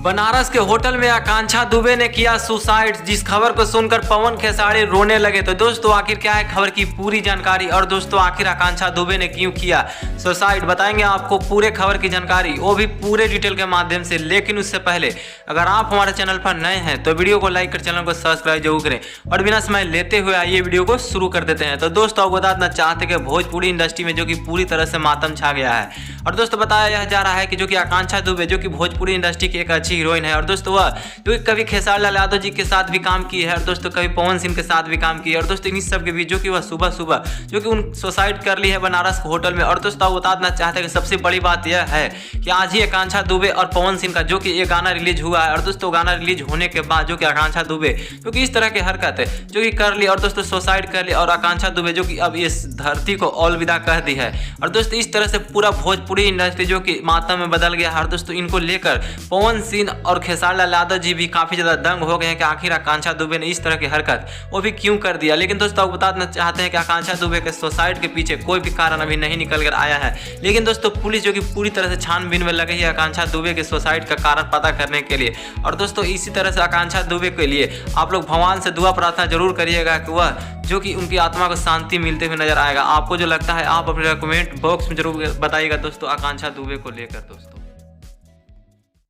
बनारस के होटल में आकांक्षा दुबे ने किया सुसाइड, जिस खबर को सुनकर पवन खेसारी रोने लगे। तो दोस्तों आखिर क्या है खबर की पूरी जानकारी, और दोस्तों आखिर आकांक्षा दुबे ने क्यों किया सुसाइड, बताएंगे आपको पूरे खबर की जानकारी, वो भी पूरे डिटेल के माध्यम से। लेकिन उससे पहले अगर आप हमारे चैनल पर नए हैं तो वीडियो को लाइक कर चैनल को सब्सक्राइब जरूर करें, और बिना समय लेते हुए आइए वीडियो को शुरू कर देते हैं। तो दोस्तों आपको बताना चाहते कि भोजपुरी इंडस्ट्री में जो कि पूरी तरह से मातम छा गया है, और दोस्तों बताया जा रहा है कि जो कि आकांक्षा दुबे जो कि भोजपुरी इंडस्ट्री की एक अच्छी हीरोइन है, और दोस्तों वह जो कि कभी खेसारी लाल यादव जी के साथ भी काम की है, और दोस्तों कभी पवन सिंह के साथ भी काम की है, और दोस्तों इन सब के बीच जो कि वह सुबह सुबह जो कि उन सुसाइड कर ली है बनारस होटल में। और दोस्तों बताना चाहते हैं कि सबसे बड़ी बात यह है कि आज ही आकांक्षा दुबे और पवन सिंह का जो कि एक गाना रिलीज हुआ है, और दोस्तों गाना रिलीज होने के बाद जो कि आकांक्षा दुबे जो कि इस तरह की हरकत है जो कि कर ली, और दोस्तों सुसाइड कर ली, और आकांक्षा दुबे जो कि अब इस धरती को अलविदा कह दी है। और दोस्तों इस तरह से पूरा भोजपुरी इंडस्ट्री जो कि मातम में बदल गया है, और दोस्तों इनको लेकर पवन सिंह और खेसारी लाल यादव जी भी काफी ज्यादा दंग हो गए हैं कि आखिर आकांक्षा दुबे ने इस तरह की हरकत वो भी क्यों कर दिया। लेकिन दोस्तों बताना चाहते हैं कि आकांक्षा दुबे के सुसाइड के पीछे कोई भी कारण अभी नहीं निकल कर आया है, लेकिन दोस्तों पुलिस जो कि पूरी तरह से छानबीन में लगी है आकांक्षा दुबे के सुसाइड का कारण पता करने के लिए। और दोस्तों इसी तरह से आकांक्षा दुबे के लिए आप लोग भगवान से दुआ प्रार्थना जरूर करिएगा कि वह जो कि उनकी आत्मा को शांति मिलते हुए नजर आएगा। आपको जो लगता है आप अपने कमेंट बॉक्स में जरूर बताइएगा दोस्तों आकांक्षा दुबे को लेकर दोस्तों।